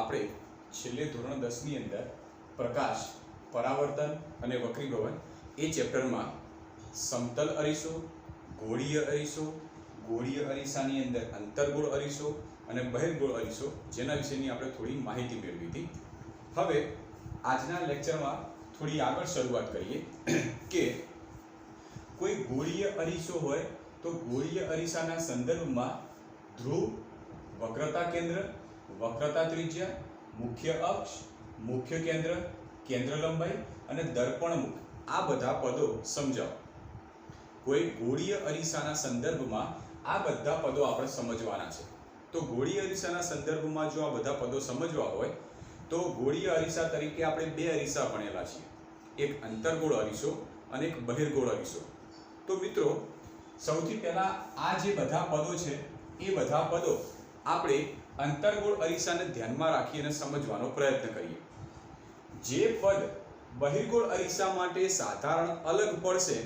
આપણે છેલ્લે ધોરણ 10 ની અંદર પ્રકાશ, પરાવર્તન અને વક્રીભવન એ ચેપ્ટરમાં સમતલ અરીસો, ગોળીય અરીસો, ગોળીય અરીસાની અંદર અંતર્ગોળ અરીસો અને બહિર્ગોળ અરીસો જેના વિશેની આપણે થોડી માહિતી મેળવી હતી. હવે આજના લેક્ચરમાં થોડી આગળ શરૂઆત કરીએ કે કોઈ ગોળીય અરીસો હોય તો ગોળીય અરીસાના સંદર્ભમાં ધ્રુવ, વક્રતા કેન્દ્ર, વક્રતા ત્રિજ્યા, મુખ્ય અક્ષ, મુખ્ય કેન્દ્ર, કેન્દ્ર લંબાઈ અને દર્પણમુખ આ બધા પદો સમજાવો. કોઈ ગોળીય અરીસાના સંદર્ભમાં આ બધા પદો આપણે સમજવાના છે. તો ગોળીય અરીસાના સંદર્ભમાં જો આ બધા પદો સમજવા હોય તો ગોળીય અરીસા તરીકે આપણે બે અરીસા ભણેલા છીએ, એક અંતર્ગોળ અરીસો અને એક બહિર્ગોળ અરીસો. તો મિત્રો સૌથી પહેલા આ જે બધા પદો છે એ બધા પદો આપણે અંતર્ગોળ અરીસાને ધ્યાનમાં રાખીને સમજવાનો પ્રયત્ન કરીએ. જે પદ બહિર્ગોળ અરીસા માટે સાધારણ અલગ પડશે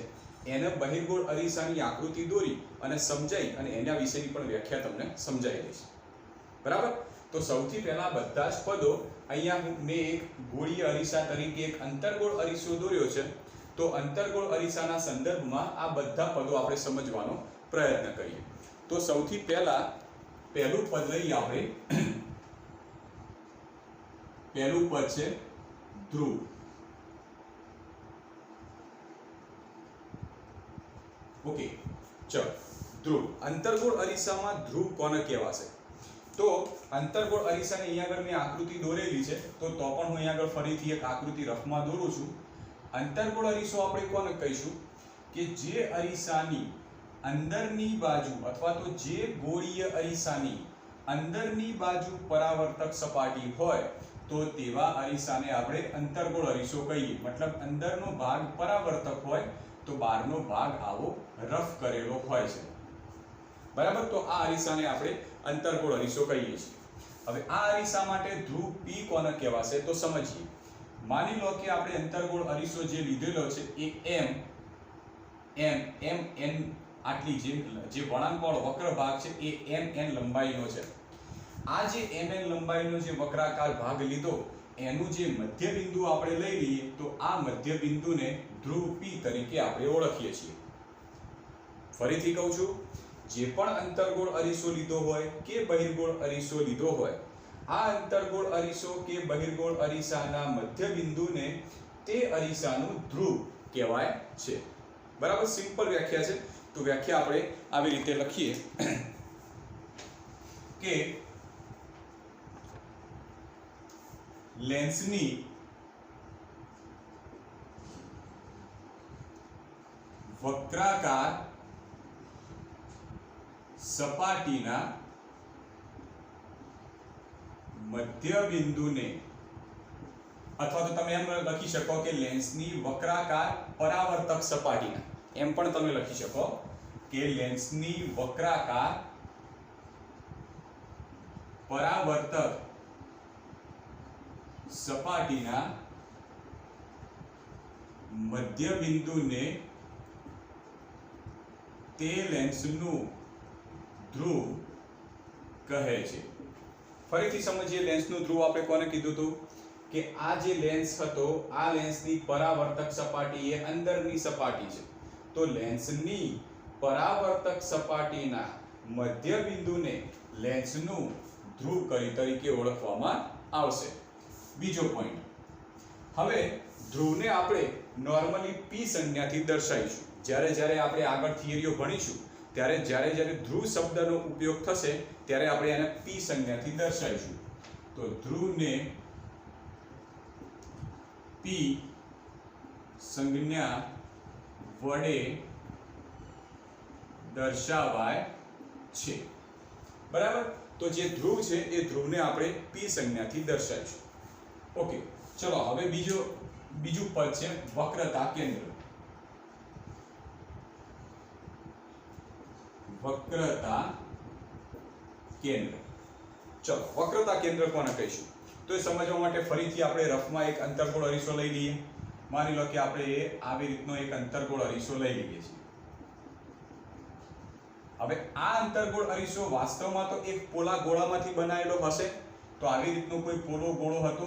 એને બહિર્ગોળ અરીસાની આકૃતિ દોરી અને સમજાઈ અને એના વિશેની પણ વ્યાખ્યા તમને સમજાવી દઈશ. બરાબર? તો સૌથી પહેલા બધા જ પદો અહીંયા મેં એક ગોળીય અરીસા તરીકે એક અંતર્ગોળ અરીસો દોર્યો છે. તો અંતર્ગોળ અરીસાના સંદર્ભમાં આ બધા પદો આપણે સમજવાનો પ્રયત્ન કરીએ. તો સૌથી પહેલા પહેલું પદ લઈએ આપણે. પહેલું પદ છે ધ્રુવ. ઓકે, ચલો ધ્રુવ. અંતર્ગોળ અરીસામાં ધ્રુવ કોને કહેવાશે? તો અંતર્ગોળ અરીસાની અહીંયા આગળ મેં આકૃતિ દોરેલી છે, તો પણ હું અહીંયા આગળ ફરીથી એક આકૃતિ રફમાં દોરું છું. અંતર્ગોળ અરીસો આપણે કોને કહીશું કે જે અરીસાની અંદરની બાજુ અથવા તો જે ગોળીય અરીસાની અંદરની બાજુ પરાવર્તક સપાટી હોય તો તેવા અરીસાને આપણે અંતર્ગોળ અરીસો કહીએ. મતલબ અંદરનો ભાગ પરાવર્તક હોય તો બહારનો ભાગ આવો રફ કરેલો હોય છે. બરાબર? તો આ અરીસાને આપણે અંતર્ગોળ અરીસો કહીએ છીએ. હવે આ અરીસા માટે ધ્રુવ P કોને કહેવાશે તો સમજીએ. માની લો કે આપણે અંતર્ગોળ અરીસો જે લીધેલો છે એ m આટલી જે વળાંકવાળો વક્ર ભાગ છે એ mn લંબાઈનો છે. આ જે mn લંબાઈનો જે વક્રાકાર ભાગ લીધો એનું જે મધ્ય બિંદુ આપણે લઈ લઈએ તો આ મધ્ય બિંદુને ધ્રુવ P તરીકે આપણે ઓળખીએ છીએ. ફરીથી કહું છું, જે પણ અંતર્ગોળ અરીસો લીધો હોય કે બહિર્ગોળ અરીસો લીધો હોય, આ અંતર્ગોળ અરીસો કે બહિર્ગોળ અરીસાના મધ્ય બિંદુને તે અરીસાનું ધ્રુવ કહેવાય છે. બરાબર? સિમ્પલ વ્યાખ્યા છે. તો વ્યાખ્યા આપણે આવી રીતે લખીએ કે લેન્સની વક્રાકાર સપાટીના મધ્ય બિંદુને, અથવા તો તમે એમ લખી શકો કે લેન્સની વક્રાકાર પરાવર્તક સપાટીના, એમ પણ તમે લખી શકો કે લેન્સની વક્રાકાર પરાવર્તક સપાટીના મધ્ય બિંદુને તે લેન્સનું ધ્રુવ કહે છે. ફરીથી સમજીએ, લેન્સનું ધ્રુવ આપણે કોને કીધું હતું કે આ જે લેન્સ હતો આ લેન્સની પરાવર્તક સપાટી એ અંદરની સપાટી છે. તો લેન્સની પરાવર્તક સપાટીના મધ્ય બિંદુને લેન્સનું ધ્રુવ તરીકે ઓળખવામાં આવશે. બીજો પોઈન્ટ, હવે ધ્રુવને આપણે નોર્મલી P સંજ્ઞાથી દર્શાવીશું. જ્યારે આપણે આગળ થિયરીઓ ભણીશું ત્યારે જ્યારે ધ્રુવ શબ્દનો ઉપયોગ થશે ત્યારે આપણે એને P સંજ્ઞાથી દર્શાવીશું. તો ધ્રુવને P સંજ્ઞા વડે દર્શાવાય છે. બરાબર? તો જે ધ્રુવ છે એ ધ્રુવને આપણે P સંજ્ઞાથી દર્શાવીશું. ઓકે, ચલો હવે બીજું પદ છે વક્રતા કેન્દ્ર. વક્રતા કેન્દ્ર. ચલો વક્રતા કેન્દ્ર કોને કહીશું તો એ સમજવા માટે ફરીથી આપણે રફમાં એક અંતર્ગોળ અરીસો લઈ લઈએ. માની લો કે આપણે આવી રીતનો એક અંતર્ગોળ અરીસો લઈ લઈએ છીએ. હવે આ અંતર્ગોળ અરીસો વાસ્તવમાં તો એક પોલા ગોળામાંથી બનાવેલો હશે. તો આવી રીતનો કોઈ પોલો ગોળો હતો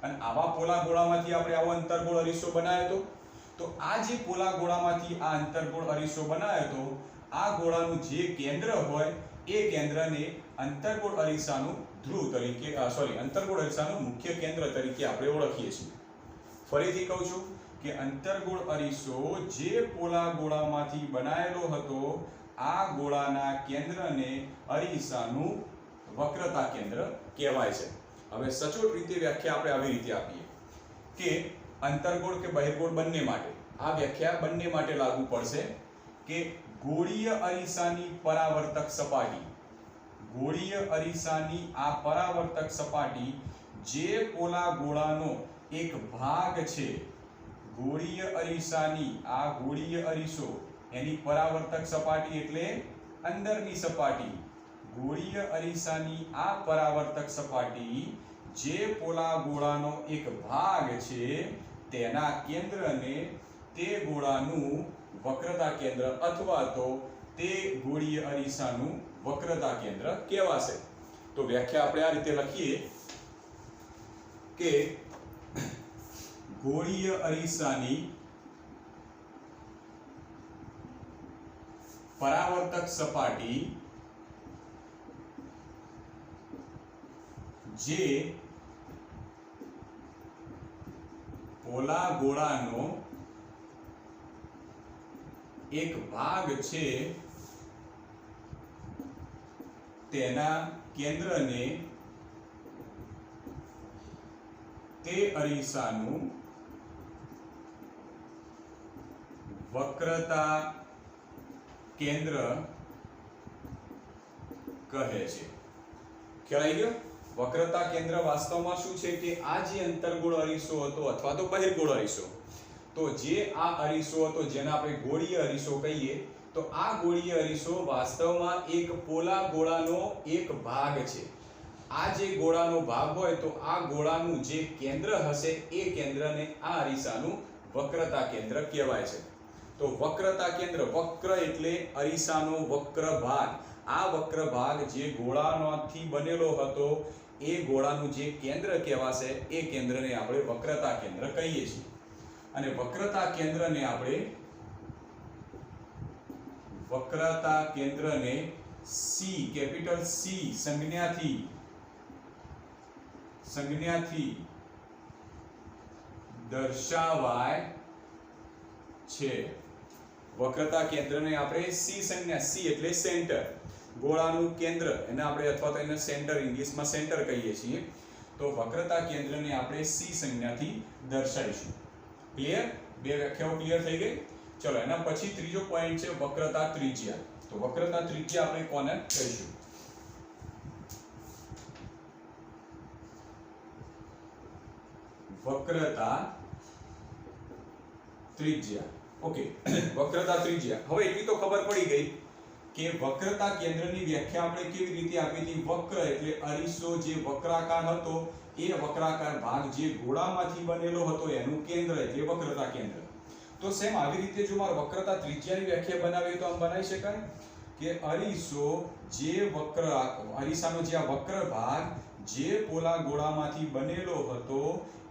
અને આવા પોલા ગોળામાંથી આપણે આવો અંતર્ગોળ અરીસો બનાવ્યો હતો. તો આ જે પોલા ગોળામાંથી આ અંતર્ગોળ અરીસો બનાવ્યો હતો, આ ગોળાનું જે કેન્દ્ર હોય એ કેન્દ્રને અંતર્ગોળ અરીસાનું ધ્રુવ તરીકે અંતર્ગોળ અરીસાનું મુખ્ય કેન્દ્ર તરીકે આપણે ઓળખીએ છીએ. ફરીથી કહું છું કે અંતર્ગોળ અરીસો જે પોલા ગોળામાંથી બનાવેલો હતો, આ ગોળાના કેન્દ્રને અરીસાનું વક્રતા કેન્દ્ર કહેવાય છે. હવે સચોટ રીતે વ્યાખ્યા આપણે આવી રીતે આપીએ કે અંતર્ગોળ કે બહિર્ગોળ બંને માટે આ વ્યાખ્યા બંને માટે લાગુ પડશે કે ગોળીય અરીસાની પરાવર્તક સપાટી, ગોળીય અરીસાની આ પરાવર્તક સપાટી જે પોલા ગોળાનો એક ભાગ છે, ગોળીય અરીસાની આ ગોળીય અરીસો એની પરાવર્તક સપાટી એટલે અંદરની સપાટી, ગોળીય અરીસાની આ પરાવર્તક સપાટી જે પોલા ગોળાનો એક ભાગ છે તેના કેન્દ્રને તે ગોળાનું વક્રતા કેન્દ્ર અથવા તો તે ગોળીય અરીસાનું વક્રતા કેન્દ્ર કહેવાશે. તો વ્યાખ્યા આપણે આ રીતે લખીએ કે ગોળીય અરીસાની પરાવર્તક સપાટી જે પોલા ગોળાનો એક ભાગ છે તેના કેન્દ્રને તે અરીસાનું વક્રતા કેન્દ્ર કહે છે. ખ્યાલ આવી ગયો? વક્રતા કેન્દ્ર વાસ્તવમાં શું છે કે આ જે અંતર્ગોળ અરીસો હતો અથવા તો બહિર્ગોળ અરીસો, તો જે આ અરીસો હતો જેને આપણે ગોળીય અરીસો કહીએ, તો આ ગોળીય અરીસો વાસ્તવમાં એક પોલા ગોળાનો એક ભાગ છે. આ જે ગોળાનો ભાગ હોય તો આ ગોળાનું જે કેન્દ્ર હશે એ કેન્દ્રને આ અરીસાનું વક્રતા કેન્દ્ર કહેવાય છે. તો વક્રતા કેન્દ્ર, વક્ર એટલે અરીસાનો વક્ર ભાગ, આ વક્ર ભાગ જે ગોળામાંથી બનેલો હતો એ ગોળાનું જે કેન્દ્ર કહેવાશે એ કેન્દ્રને આપણે વક્રતા કેન્દ્ર કહીએ છીએ. અને વક્રતા કેન્દ્રને સી, કેપિટલ સી સંજ્ઞાથી દર્શાવાય છે. વક્રતા કેન્દ્રને આપણે સી સંજ્ઞા, સી એટલે સેન્ટર, ગોળાનું કેન્દ્ર એને આપણે અથવા તો એને સેન્ટર, ઇંગ્લિશમાં સેન્ટર કહીએ છીએ. તો વક્રતા કેન્દ્રને આપણે સી સંજ્ઞાથી દર્શાવીશું. ક્લિયર? બે વ્યાખ્યાઓ ક્લિયર થઈ ગઈ. ચલો એના પછી ત્રીજો પોઈન્ટ છે વક્રતા ત્રિજ્યા. તો વક્રતા ત્રિજ્યા આપણે કોને કહીશું? વક્રતા ત્રિજ્યા. ઓકે, વક્રતા ત્રિજ્યા. હવે એટલી તો ખબર પડી ગઈ કે વક્રતા કેન્દ્રની વ્યાખ્યા આપણે કેવી રીતે આપી હતી. વક્ર એટલે અરીસો જે વક્રાકાર હતો એ વક્રાકાર ભાગ જે ગોળામાંથી બનેલો હતો એનું કેન્દ્ર એટલે વક્રતા કેન્દ્ર. તો સેમ આવી રીતે જો મારે વક્રતા ત્રિજ્યાની વ્યાખ્યા બનાવીએ તો આમ બનાવી શકાય કે અરીસો જે અરીસાનો જે આ વક્ર ભાગ જે પોલા ગોળામાંથી બનેલો હતો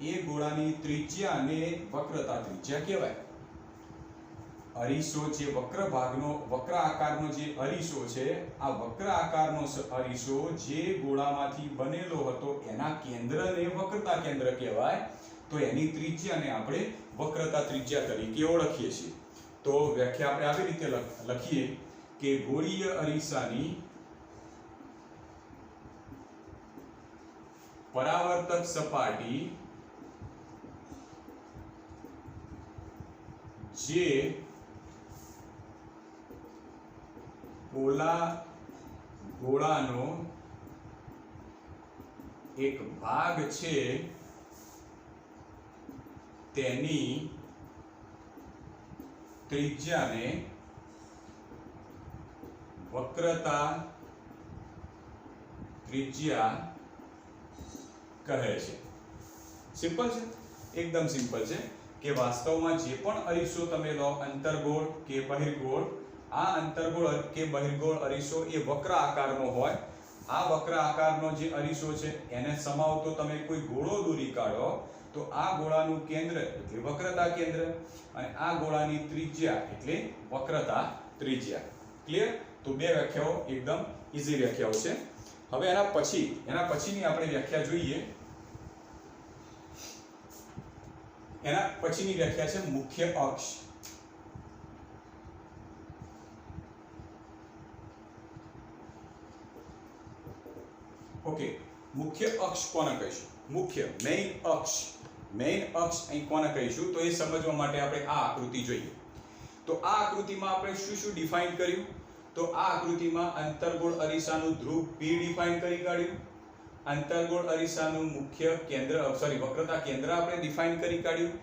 એ ગોળાની ત્રિજ્યાને વક્રતા ત્રિજ્યા કહેવાય. અરીસો જે વક્ર આકારનો જે અરીસો છે, આ વક્ર આકારનો અરીસો જે ગોળામાંથી બનેલો હતો એના કેન્દ્રને વક્રતા કેન્દ્ર કહેવાય. તો એની ત્રિજ્યાને આપણે વક્રતા ત્રિજ્યા તરીકે ઓળખીએ છીએ. તો વ્યાખ્યા આપણે આવી રીતે લખીએ કે ગોળીય અરીસાની પરાવર્તક સપાટી જે પોલા ગોળાનો એક ભાગ છે તેની ત્રિજ્યાને વક્રતા ત્રિજ્યા કહે છે. સિમ્પલ છે, એકદમ સિમ્પલ છે કે વાસ્તવમાં જે પણ અરીસો તમે લો, અંતર્ગોળ કે બહિર્ગોળ, આ અંતર્ગોળ કે બહિર્ગોળ અરીસો એ વક્ર આકારનો હોય. આ વક્ર આકારનો જે અરીસો છે એને સમાવતો તમે કોઈ ગોળો દોરી કાઢો તો આ ગોળાનું કેન્દ્ર એટલે વક્રતા કેન્દ્ર અને આ ગોળાની ત્રિજ્યા એટલે વક્રતા ત્રિજ્યા. ક્લિયર? તો બે વ્યાખ્યાઓ એકદમ ઈઝી વ્યાખ્યાઓ છે. હવે એના પછીની આપણે વ્યાખ્યા જોઈએ. એના પછીની વ્યાખ્યા છે મુખ્ય અક્ષ. ઓકે, મુખ્ય અક્ષ કોને કહીશું? મુખ્ય મેઇન અક્ષ અહીં કોને કહીશું? તો એ સમજવા માટે આપણે આ આકૃતિ જોઈએ. તો આ આકૃતિમાં આપણે શું શું ડિફાઇન કર્યું? તો આ આકૃતિમાં અંતર્ગોળ અરીસાનું ધ્રુવ P ડિફાઇન કરી કાઢ્યું. અંતર્ગોળ અરીસાનું મુખ્ય કેન્દ્ર વક્રતા કેન્દ્ર આપણે ડિફાઇન કરી કાઢ્યું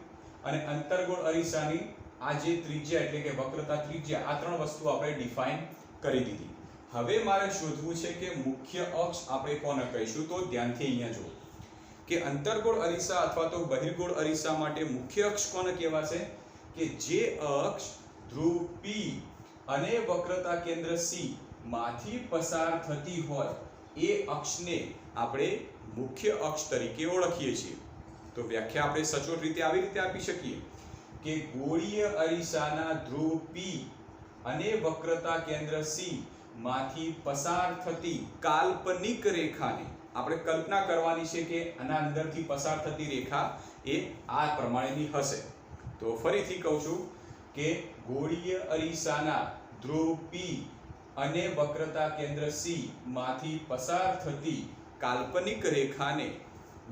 અને અંતર્ગોળ અરીસાની આ જે ત્રિજ્યા એટલે કે વક્રતા ત્રિજ્યા, આ ત્રણ વસ્તુ આપણે ડિફાઇન કરી દીધી. હવે મારે શોધવું છે કે મુખ્ય અક્ષ આપણે કોને કહીશું? તો ધ્યાનથી અહીંયા જુઓ કે અંતર્ગોળ અરીસા અથવા તો બહિર્ગોળ અરીસા માટે મુખ્ય અક્ષ કોને કહેવાશે? કે જે અક્ષ ધ્રુવ P અને વક્રતા કેન્દ્ર C માંથી પસાર થતી હોય એ અક્ષને આપણે મુખ્ય અક્ષ તરીકે ઓળખીએ છીએ. તો વ્યાખ્યા આપણે સચોટ રીતે આવી રીતે આપી શકીએ કે ગોળીય અરીસાના ધ્રુવ P અને વક્રતા કેન્દ્ર C માંથી પસાર થતી કાલ્પનિક રેખાને આપણે કલ્પના કરવાની છે કે આના અંદરથી પસાર થતી રેખા એ આ પ્રમાણેની હશે. તો ફરીથી કહું છું કે ગોળીય અરીસાના ધ્રુવ P અને વક્રતા કેન્દ્ર C માંથી પસાર થતી કાલ્પનિક રેખાને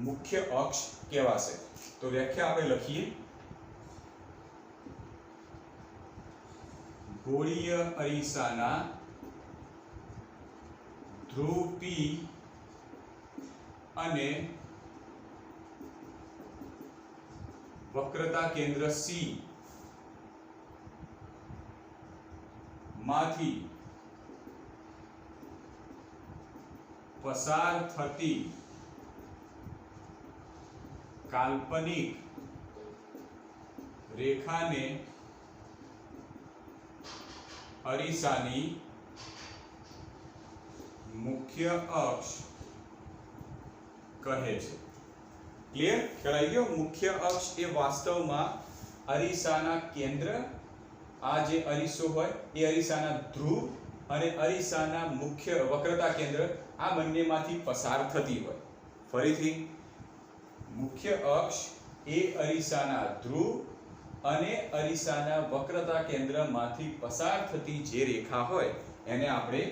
મુખ્ય અક્ષ કહેવાશે. તો વ્યાખ્યા આપણે લખીએ. ગોળીય અરીસાના ધ્રુવ P અને વક્રતા કેન્દ્ર C માંથી પસાર થતી કાલ્પનિક રેખાને અરીસાની મુખ્ય અક્ષ કહે છે. ક્લિયર? ખ્યાલ આવી ગયો? મુખ્ય અક્ષ એ વાસ્તવમાં અરીસાના કેન્દ્ર, આ જે અરીસો હોય એ અરીસાના ધ્રુવ અને અરીસાના મુખ્ય વક્રતા કેન્દ્ર આ બંનેમાંથી પસાર થતી હોય. ફરીથી, મુખ્ય અક્ષ એ અરીસાના ધ્રુવ અને અરીસાના વક્રતા કેન્દ્રમાંથી પસાર થતી જે રેખા હોય એને આપણે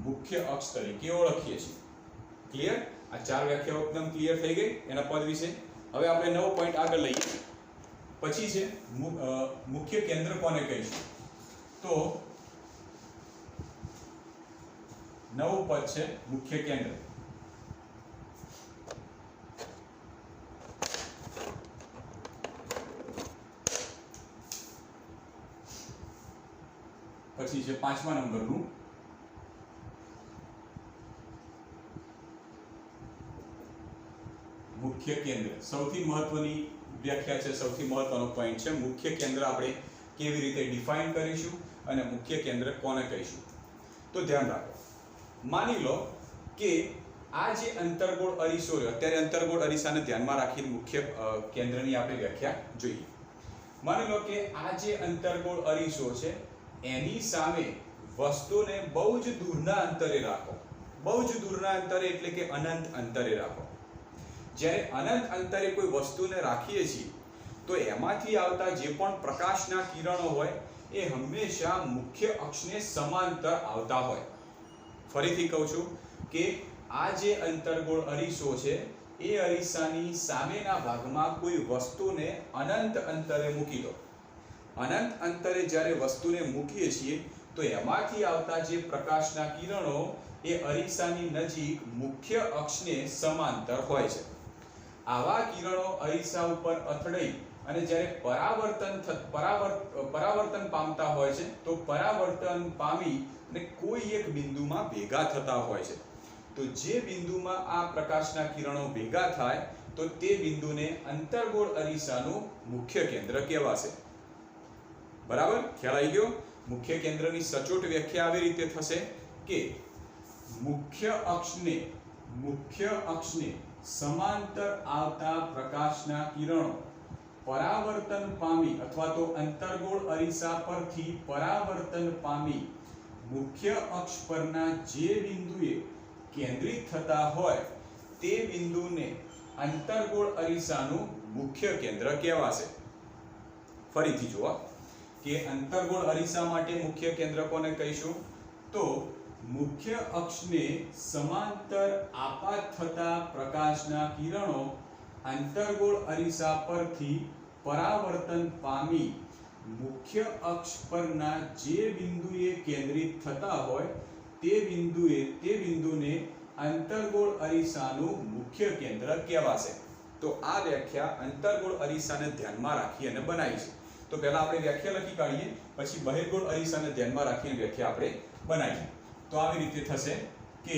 મુખ્ય અક્ષ તરીકે ઓળખીએ છીએ. ક્લિયર? આ ચાર વ્યાખ્યાઓ એકદમ ક્લિયર થઈ ગઈ એના પદ વિશે. હવે આપણે નવો પોઈન્ટ આગળ લઈએ. પછી છે મુખ્ય કેન્દ્ર કોને કહીશું? તો નવું પદ છે મુખ્ય કેન્દ્ર. પછી છે 5મા નંબરનું મુખ્ય કેન્દ્ર. સૌથી મહત્વની વ્યાખ્યા છે, સૌથી મહત્વનો પોઈન્ટ છે મુખ્ય કેન્દ્ર. આપણે કેવી રીતે ડિફાઇન કરીશું અને મુખ્ય કેન્દ્ર કોને કહીશું? તો ધ્યાન રાખો. માની લો કે આ જે અંતર્ગોળ અરીસો છે, અત્યારે અંતર્ગોળ અરીસાને ધ્યાનમાં રાખીને મુખ્ય કેન્દ્રની આપણે વ્યાખ્યા જોઈએ. માની લો કે આ જે અંતર્ગોળ અરીસો છે એની સામે વસ્તુને બહુ જ દૂરના અંતરે રાખો. બહુ જ દૂરના અંતરે એટલે કે અનંત અંતરે રાખો. જ્યારે અનંત અંતરે કોઈ વસ્તુને રાખીએ છીએ તો એમાંથી આવતા જે પણ પ્રકાશના કિરણો હોય એ હંમેશા મુખ્ય અક્ષને સમાંતર આવતા હોય. ફરીથી કહું છું કે આ જે અંતર્ગોળ અરીસો છે એ અરીસાની સામેના ભાગમાં કોઈ વસ્તુને અનંત અંતરે મૂકી દો. અનંત અંતરે જ્યારે વસ્તુને મૂકીએ છીએ તો એમાંથી આવતા જે પ્રકાશના કિરણો એ અરીસાની નજીક મુખ્ય અક્ષને સમાંતર હોય છે. આવા કિરણો અરીસા ઉપર અથડાઈ અને જ્યારે પરાવર્તન પામતા હોય છે તો પરાવર્તન પામી અને કોઈ એક બિંદુમાં ભેગા થતા હોય છે. તો જે બિંદુમાં આ પ્રકાશના કિરણો ભેગા થાય તો તે બિંદુને અંતર્ગોળ અરીસાનું મુખ્ય કેન્દ્ર કહેવાશે. બરાબર? ખ્યાલ આવી ગયો? મુખ્ય કેન્દ્રની સચોટ વ્યાખ્યા આવી રીતે થશે કે મુખ્ય અક્ષને સમાંતર આવતા પ્રકાશના કિરણો પરાવર્તન પામી અથવા તો અંતર્ગોળ અરીસા પરથી પરાવર્તન પામી મુખ્ય અક્ષ પરના જે બિંદુએ કેન્દ્રિત થતા હોય તે બિંદુને અંતર્ગોળ અરીસાનું મુખ્ય કેન્દ્ર કહેવાશે. ફરીથી જુઓ કે અંતર્ગોળ અરીસા માટે મુખ્ય કેન્દ્ર કોને કહીશું? તો મુખ્ય અક્ષને સમાંતર આપાત થતા પ્રકાશના કિરણો અંતર્ગોળ અરીસા પરથી પરાવર્તન પામી મુખ્ય અક્ષ પરના જે બિંદુએ કેન્દ્રિત થતા હોય તે બિંદુને અંતર્ગોળ અરીસાનું મુખ્ય કેન્દ્ર કહેવાશે. તો આ વ્યાખ્યા અંતર્ગોળ અરીસાને ધ્યાનમાં રાખી અને બનાવી છે. તો પહેલા આપણે વ્યાખ્યા લખી કાઢીએ, પછી બહિર્ગોળ અરીસાને ધ્યાનમાં રાખીને વ્યાખ્યા આપણે બનાવીએ. તો આવી રીતે થશે કે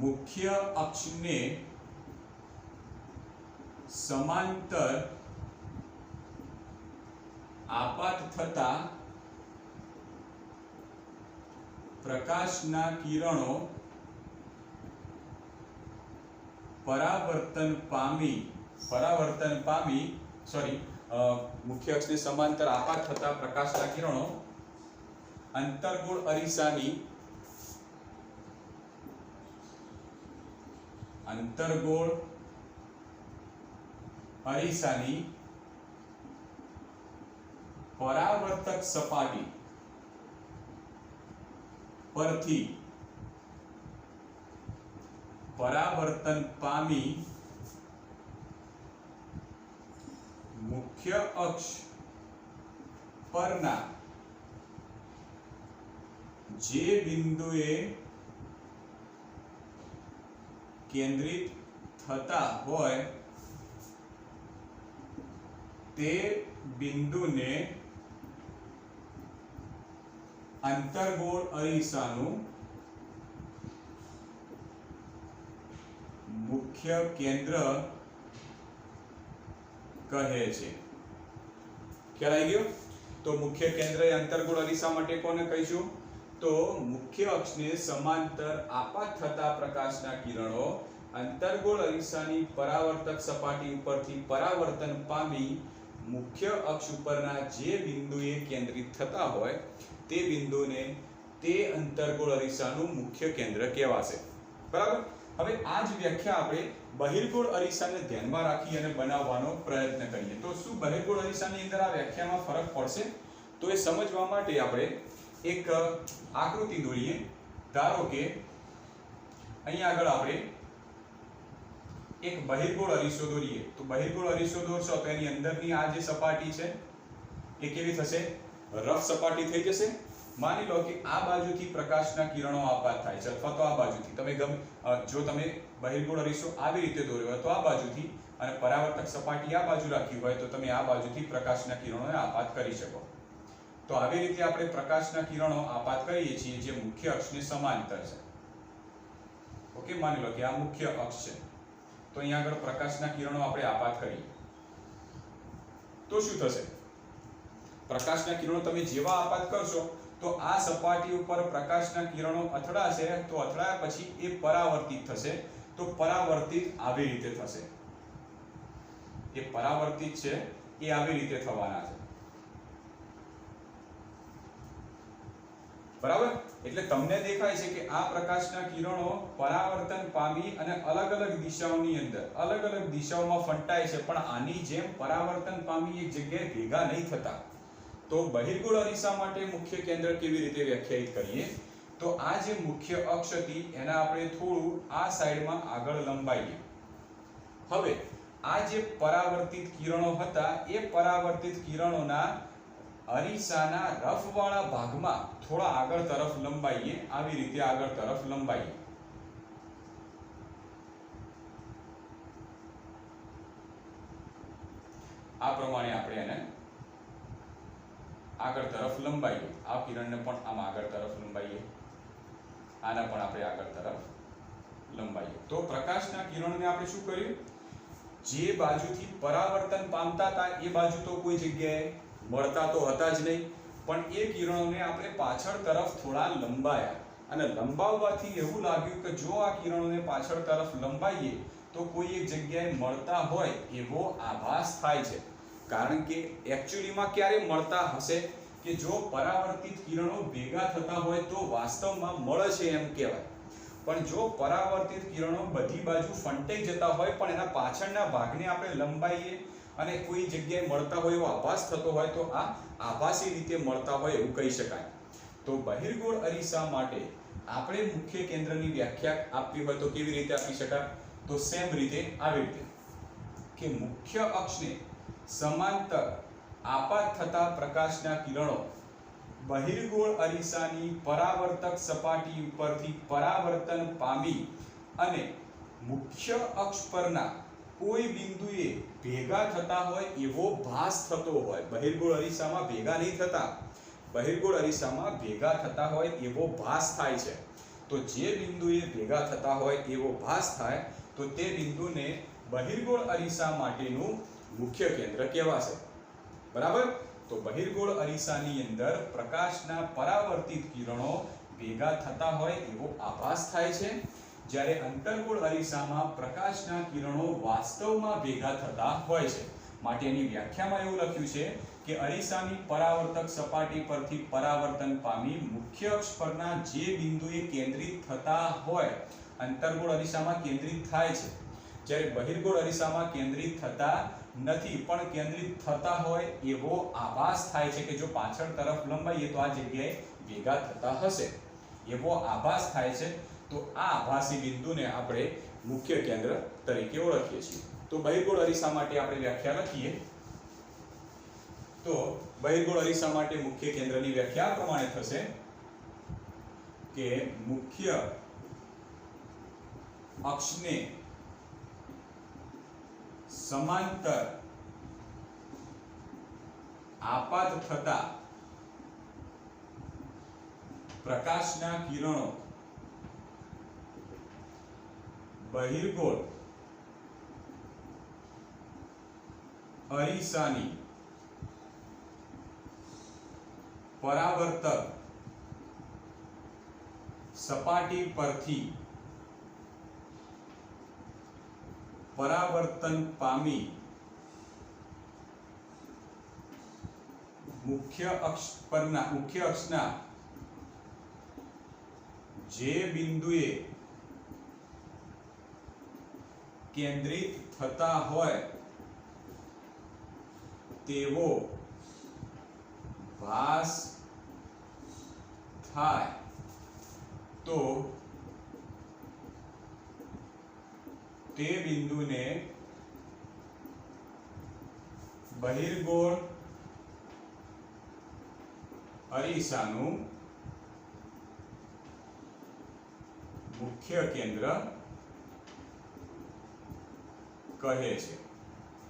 મુખ્ય અક્ષને સમાંતર આપાત થતા પ્રકાશના કિરણો મુખ્ય અક્ષને સમાંતર આપાત થતા પ્રકાશના કિરણો અંતર્ગોળ અરીસાની પરાવર્તક સપાટી પરથી પરાવર્તન પામી મુખ્ય અક્ષ પરના જે બિંદુએ કેન્દ્રિત થતા હોય તે બિંદુને અંતર્ગોળ અરીસાનું મુખ્ય કેન્દ્ર કહે છે. ખ્યાલ આવી ગયો? તો મુખ્ય કેન્દ્ર એ અંતર્ગોળ અરીસા માટે કોને કહીશું? તો મુખ્ય અક્ષને સમાંતર આપાત થતા પ્રકાશના કિરણો અંતર્ગોળ અરીસાની પરાવર્તક સપાટી ઉપરથી પરાવર્તન પામી મુખ્ય અક્ષ ઉપરના જે બિંદુએ કેન્દ્રિત થતા હોય તે બિંદુને તે અંતર્ગોળ અરીસાનું મુખ્ય કેન્દ્ર કહેવાશે. બરાબર? હવે આ જ વ્યાખ્યા આપણે બહિર્ગોળ અરીસાને ધ્યાનમાં રાખી અને બનાવવાનો પ્રયત્ન કરીએ. તો શું બહિર્ગોળ અરીસાની અંદર આ વ્યાખ્યામાં ફરક પડશે? તો એ સમજવા માટે આપણે એક આકૃતિ દોરીએ. ધારો કે અહીંયા આગળ આપણે એક બહિર્ગોળ અરીસો દોરીએ. તો બહિર્ગોળ અરીસો દોરશો તો એની અંદરની આ જે સપાટી છે એ કેવી થશે? રફ સપાટી થઈ જશે. માની લો કે આ બાજુથી પ્રકાશના કિરણો આપાત થાય છે અથવા તો આ બાજુથી જો તમે બહિર્ગોળ અરીસો આવી રીતે દોર્યો હોય તો આ બાજુથી અને પરાવર્તક સપાટી આ બાજુ રાખી હોય તો તમે આ બાજુથી પ્રકાશના કિરણોને આપાત કરી શકો. તો આવી રીતે આપણે પ્રકાશના કિરણો આપાત કરીએ છીએ જે મુખ્ય અક્ષને સમાંતર છે. ઓકે, માની લો કે આ મુખ્ય અક્ષ છે. તો અહીંયા આગળ પ્રકાશના કિરણો આપણે આપાત કરીએ તો શું થશે? પ્રકાશના કિરણો તમે જેવા આપાત કરશો તો આ સપાટી ઉપર પ્રકાશના કિરણો અથડાશે. તો અથડાયા પછી એ પરાવર્તિત થશે. તો પરાવર્તિત આવી રીતે થશે. એ પરાવર્તિત છે એ આવી રીતે થવાના છે. બરાબર? એટલે તમને દેખાય છે કે આ પ્રકાશના કિરણો પરાવર્તન પામી અને અલગ અલગ દિશાઓની અંદર અલગ અલગ દિશાઓમાં ફંટાય છે, પણ આની જેમ પરાવર્તન પામી એક જગ્યાએ ભેગા નહીં થતા. તો બહિર્ગોળ અરીસા માટે મુખ્ય કેન્દ્ર કેવી રીતે વ્યાખ્યાયિત કરીએ? તો આ જે મુખ્ય અક્ષ હતી એના આપણે થોડું આ સાઈડમાં આગળ લંબાઈએ. હવે આ જે પરાવર્તિત કિરણો હતા એ પરાવર્તિત કિરણોના અરીસાના રફવાળા ભાગમાં થોડા આગળ તરફ લંબાઈએ. આવી રીતે આગળ તરફ લંબાઈએ. આ પ્રમાણે આપણે એને આગળ તરફ લંબાઈએ. આ કિરણને પણ આમ આગળ તરફ લંબાઈએ. આના પણ આપણે આગળ તરફ લંબાઈએ. તો પ્રકાશના કિરણને આપણે શું કર્યું? જે બાજુથી પરાવર્તન પામતા હતા એ બાજુ તો કોઈ જગ્યાએ મળતા તો હતા જ નહીં, પણ એ કિરણોને આપણે પાછળ તરફ થોડા લંબાયા. અને લંબાવવાથી એવું લાગ્યું કે જો આ કિરણોને પાછળ તરફ લંબાવીએ તો કોઈ એક જગ્યાએ મળતા હોય એવો આભાસ થાય છે. કારણ કે એકચ્યુઅલીમાં ક્યારે મળતા હશે કે જો પરાવર્તિત કિરણો ભેગા થતા હોય તો વાસ્તવમાં મળે છે એમ કહેવાય. પણ જો પરાવર્તિત કિરણો બધી બાજુ ફંટાઈ જતા હોય પણ એના પાછળના ભાગને આપણે લંબાઈએ અને કોઈ જગ્યાએ મળતા હોય એવો આભાસ થતો હોય તો આ આભાસી રીતે મળતા હોય એવું કહી શકાય. તો બહિર્ગોળ અરીસા માટે આપણે મુખ્ય કેન્દ્રની વ્યાખ્યા આપવી હોય તો કેવી રીતે આપી શકાય? તો સેમ રીતે આવી રીતે કે મુખ્ય અક્ષને સમાંતર આપાત થતા પ્રકાશના કિરણો બહિર્ગોળ અરીસાની પરાવર્તક સપાટી ઉપરથી પરાવર્તન પામી અને મુખ્ય અક્ષ પરના કોઈ બિંદુએ ભેગા થતા હોય એવો ભાસ થતો હોય. બહિર્ગોળ અરીસામાં ભેગા નહીં થતા, બહિર્ગોળ અરીસામાં ભેગા થતા હોય એવો ભાસ થાય છે. તો જે બિંદુએ ભેગા થતા હોય એવો ભાસ થાય તો તે બિંદુને બહિર્ગોળ અરીસા માટેનું મુખ્ય કેન્દ્ર કહેવાશે. બરાબર? તો બહિર્ગોળ અરીસાની અંદર પ્રકાશના પરાવર્તિત કિરણો ભેગા થતા હોય એવો આભાસ થાય છે, જ્યારે અંતર્ગોળ અરીસામાં પ્રકાશના કિરણો વાસ્તવમાં ભેગા થતા હોય છે. માટે એની વ્યાખ્યામાં એવું લખ્યું છે કે અરીસાની પરાવર્તક સપાટી પરથી પરાવર્તન પામી મુખ્ય અક્ષ પરના જે બિંદુએ કેન્દ્રિત થતા હોય, અંતર્ગોળ અરીસામાં કેન્દ્રિત થાય છે, જ્યારે બહિર્ગોળ અરીસામાં કેન્દ્રિત થતા નથી પણ કેન્દ્રિત થતા હોય એવો આભાસ થાય છે કે જો પાછળ તરફ લંબાઈએ તો આ જગ્યાએ ભેગા થતા હશે એવો આભાસ થાય છે. તો આ આભાસી બિંદુને આપણે મુખ્ય કેન્દ્ર તરીકે ઓળખીએ છીએ. તો બહિર્ગોળ અરીસા માટે આપણે વ્યાખ્યા લખીએ તો બહિર્ગોળ અરીસા માટે મુખ્ય કેન્દ્રની વ્યાખ્યા આ પ્રમાણે થશે કે મુખ્ય અક્ષને સમાંતર આપાત થતા પ્રકાશના કિરણો બહિર્ગોળ અરીસાની પરાવર્તક સપાટી પરથી પરાવર્તન પામી મુખ્ય અક્ષના જે બિંદુએ કેન્દ્રિત થતા હોય તેવો ભાસ થાય તો તે બિંદુને બહિર્ગોળ અરીસાનું મુખ્ય કેન્દ્ર કહે છે.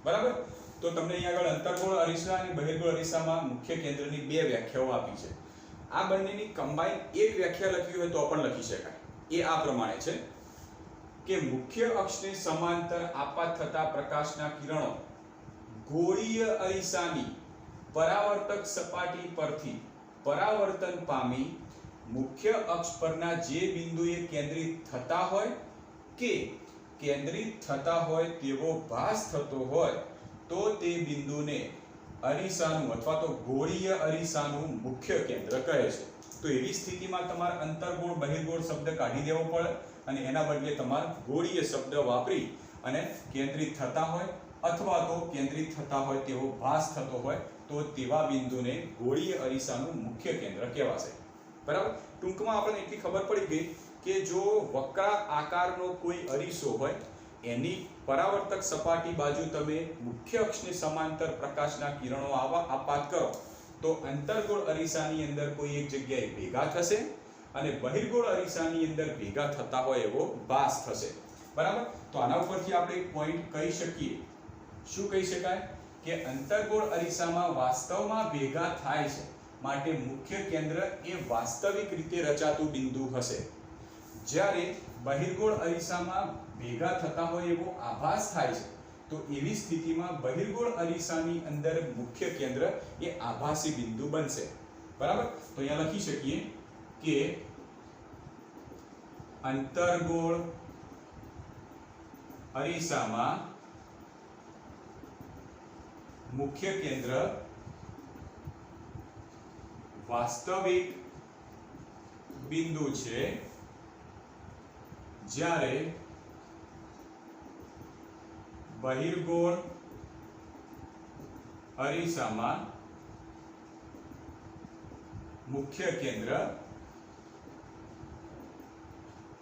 બરાબર? તો તમને અહીં આગળ અંતર્ગોળ અરીસા અને બહિર્ગોળ અરીસામાં મુખ્ય કેન્દ્રની બે વ્યાખ્યાઓ આપી છે. આ બંનેની કમ્બાઈન એક વ્યાખ્યા લખવી હોય તો પણ લખી શકાય. એ આ પ્રમાણે છે કે મુખ્ય અક્ષને સમાંતર આપાત થતા પ્રકાશના કિરણો ગોળીય અરીસાની પરાવર્તક સપાટી પરથી પરાવર્તન પામી મુખ્ય અક્ષ પરના જે બિંદુએ કેન્દ્રિત થતા હોય કે કેન્દ્રિત થતા હોય તેવો ભાસ થતો હોય તો તે બિંદુને અરીસાનું અથવા તો ગોળીય અરીસાનું મુખ્ય કેન્દ્ર કહે છે. તો એવી સ્થિતિમાં તમારે અંતર્ગોળ બહિર્ગોળ શબ્દ કાઢી દેવો પડે અને એના બદલે તમારે ગોળીય શબ્દ વાપરી અને કેન્દ્રિત થતા હોય અથવા તો કેન્દ્રિત થતા હોય તેવો ભાસ થતો હોય તો તેવા બિંદુને ગોળીય અરીસાનું મુખ્ય કેન્દ્ર કહેવાશે. બરાબર? ટૂંકમાં આપણને એટલી ખબર પડી ગઈ કે જો વક્રા આકારનો કોઈ અરીસો હોય એની પરાવર્તક સપાટી બાજુ તમે મુખ્ય અક્ષને સમાંતર પ્રકાશના કિરણો આપાત કરો તો અંતર્ગોળ અરીસાની અંદર કોઈ એક જગ્યાએ ભેગા થશે અને બહિર્ગોળ અરીસાની અંદર ભેગા થતા હોય એવો ભાસ થશે. બરાબર? તો આના ઉપરથી આપણે એક પોઈન્ટ કહી શકીએ. શું કહી શકાય? કે અંતર્ગોળ અરીસામાં વાસ્તવમાં ભેગા થાય છે માટે મુખ્ય કેન્દ્ર એ વાસ્તવિક રીતે રચાતું બિંદુ હશે, જ્યારે બહિર્ગોળ અરીસામાં ભેગા થતા હોય એવો આભાસ થાય છે તો એવી સ્થિતિમાં બહિર્ગોળ અરીસાની અંદર મુખ્ય કેન્દ્ર એ આભાસી બિંદુ બનશે. બરાબર? તો અહીંયા લખી શકીએ કે અંતર્ગોળ અરીસામાં મુખ્ય કેન્દ્ર વાસ્તવિક બિંદુ છે, જ્યારે બહિર્ગોળ અરીસામાં મુખ્ય કેન્દ્ર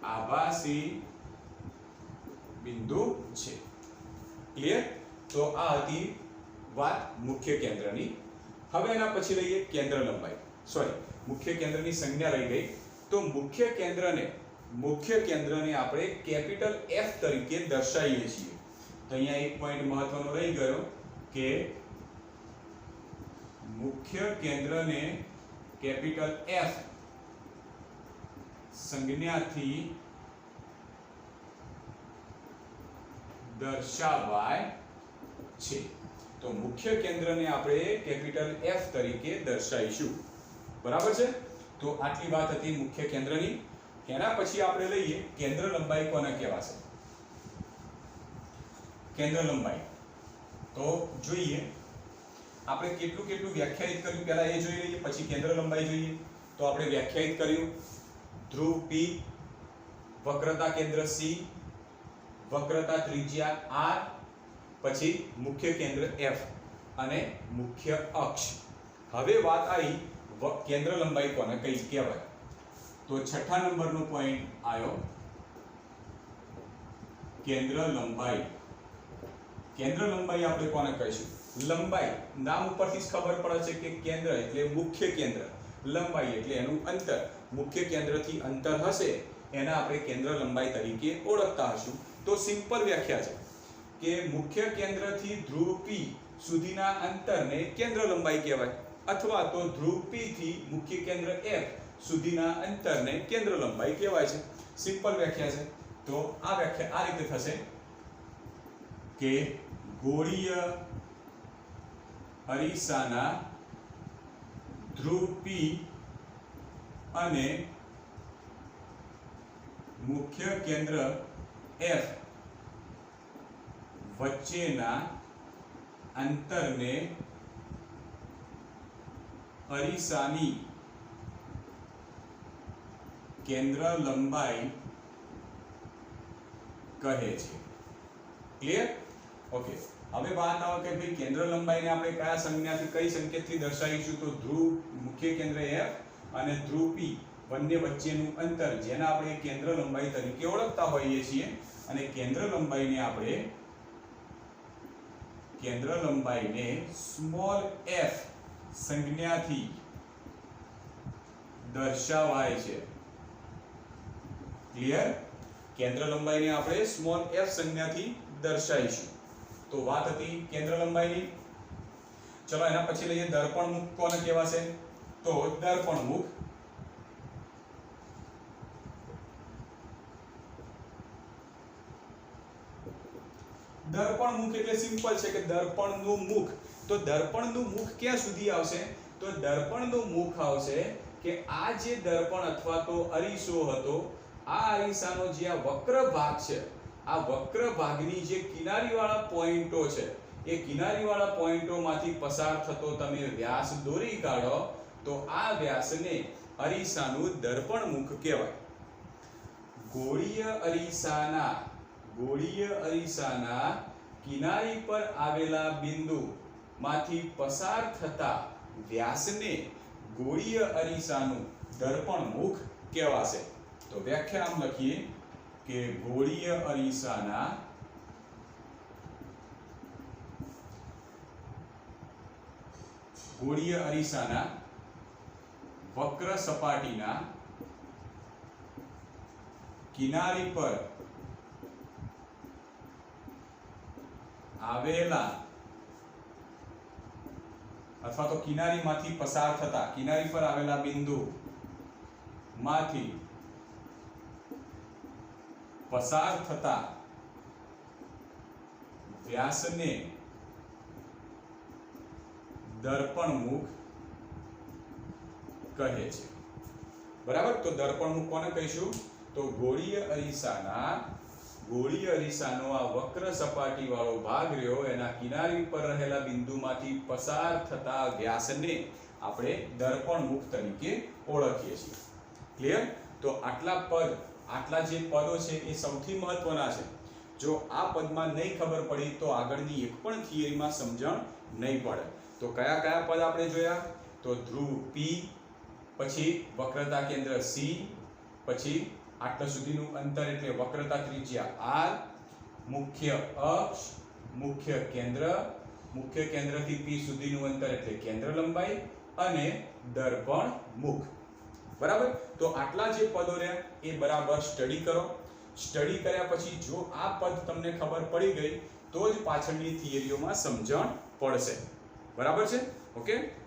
આભાસી બિંદુ છે. ક્લિયર? તો આ હતી વાત મુખ્ય કેન્દ્રની. હવે એના પછી લઈએ કેન્દ્ર લંબાઈ. સોરી, મુખ્ય કેન્દ્રની સંજ્ઞા રહી ગઈ. તો મુખ્ય કેન્દ્રને આપણે કેપિટલ F તરીકે દર્શાવીએ છીએ. તો અહીંયા એક પોઈન્ટ મહત્વનો રહી ગયો કે મુખ્ય કેન્દ્રને કેપિટલ F સંજ્ઞાથી દર્શાવાય છે. તો મુખ્ય કેન્દ્રને આપણે કેપિટલ F તરીકે દર્શાવીશું. બરાબર છે? તો આટલી વાત હતી મુખ્ય કેન્દ્રની. એના પછી આપણે લઈએ કેન્દ્ર લંબાઈ કોને કહેવાશે. કેન્દ્ર લંબાઈ તો જોઈએ આપણે કેટલું વ્યાખ્યાયિત કર્યું, પહેલા એ જોઈ લઈએ, પછી કેન્દ્ર લંબાઈ જોઈએ. તો આપણે વ્યાખ્યાયિત કર્યું ધ્રુવ P, વક્રતા કેન્દ્ર C, વક્રતા ત્રિજ્યા R, પછી મુખ્ય કેન્દ્ર F અને મુખ્ય અક્ષ. હવે વાત આવી કેન્દ્ર લંબાઈ કોને કહેવાય. તો છઠ્ઠા નંબરનો પોઈન્ટ આવ્યો કેન્દ્ર લંબાઈ. કેન્દ્ર લંબાઈ આપણે કોને કહીશું? લંબાઈ નામ ઉપરથી જ ખબર પડે છે કે કેન્દ્ર એટલે મુખ્ય કેન્દ્ર, લંબાઈ એટલે એનું અંતર. મુખ્ય કેન્દ્રથી અંતર હશે એને આપણે કેન્દ્ર લંબાઈ તરીકે ઓળખતા હશું. તો સિમ્પલ વ્યાખ્યા છે કે મુખ્ય કેન્દ્રથી ધ્રુવ P સુધીના અંતરને કેન્દ્ર લંબાઈ કહેવાય, અથવા તો ધ્રુવ P થી મુખ્ય કેન્દ્ર F સુધીના અંતરને કેન્દ્ર લંબાઈ કહેવાય છે. સિમ્પલ વ્યાખ્યા છે. તો આ વ્યાખ્યા આ રીતે થશે કે ગોળીય અરીસાના ધ્રુવ P અને મુખ્ય કેન્દ્ર F વચ્ચેના અંતરને અરીસાની કેન્દ્ર લંબાઈ કહે છે. ક્લિયર? ઓકે. હવે વાત આવે કે ભાઈ કેન્દ્ર લંબાઈને આપણે કયા સંજ્ઞાથી કઈ સંકેતથી દર્શાવીશું. તો ધ્રુવ મુખ્ય કેન્દ્ર F અને ધ્રુવ P બંને વચ્ચેનું અંતર જેને આપણે કેન્દ્ર લંબાઈ તરીકે ઓળખતા હોઈએ છીએ. અને કેન્દ્ર લંબાઈને સ્મોલ f સંજ્ઞાથી દર્શાવાય છે. ક્લિયર? કેન્દ્ર લંબાઈને આપણે સ્મોલ f સંજ્ઞાથી દર્શાવીશું. તો વાત હતી કેન્દ્ર લંબાઈની. ચલો એના પછી લઈએ દર્પણ મુખ કોને કહેવાશે. તો દર્પણ મુખ એટલે સિમ્પલ છે કે દર્પણનું મુખ. તો દર્પણનું મુખ ક્યાં સુધી આવશે? તો દર્પણનું મુખ આવશે કે આ જે દર્પણ અથવા તો અરીસો હતો, આ અરીસાનો જે આ વક્ર ભાગ છે, આ વક્ર ભાગની જે કિનારીવાળા પોઈન્ટો છે, એ કિનારીવાળા પોઈન્ટોમાંથી પસાર થતો તમે વ્યાસ દોરી કાઢો તો આ વ્યાસને અરીસાનું દર્પણ મુખ કહેવાય. ગોળીય અરીસાના કિનારી પર આવેલા બિંદુ માંથી પસાર થતા વ્યાસને ગોળીય અરીસાનું દર્પણ મુખ કહેવાશે. તો વ્યાખ્યા આમ લખીએ કે ગોળીય અરીસાના વક્ર સપાટીના કિનારી પર આવેલા અથવા તો કિનારીમાંથી પસાર થતા, કિનારી પર આવેલા બિંદુ માંથી પસાર થતા વ્યાસને દર્પણ મુખ કહે છે. બરાબર? તો દર્પણ મુખ કોને કહીશું? તો ગોળીય અરીસાનો આ વક્ર સપાટી વાળો ભાગ રહ્યો એના કિનારી પર રહેલા બિંદુમાંથી પસાર થતા વ્યાસને આપણે દર્પણ મુખ તરીકે ઓળખીએ છીએ. ક્લિયર? તો આટલા જે પદો છે એ સૌથી મહત્વના છે. જો આ પદમાં નહીં ખબર પડી તો આગળની એક પણ થિયરીમાં સમજણ નહીં પડે. તો કયા કયા પદ આપણે જોયા? તો ધ્રુવ P, પછી વક્રતા કેન્દ્ર C, પછી આટલા સુધીનું અંતર એટલે વક્રતા ત્રિજ્યા R, મુખ્ય અક્ષ, મુખ્ય કેન્દ્રથી P સુધીનું અંતર એટલે કેન્દ્ર લંબાઈ અને દર્પણ મુખ. બરાબર? તો આટલા જે પદો રહ્યા એ બરાબર સ્ટડી કરો. સ્ટડી કર્યા પછી જો આ પદ તમને ખબર પડી ગઈ તો જ પાછળની થિયરીઓમાં સમજણ પડશે. બરાબર છે? ઓકે.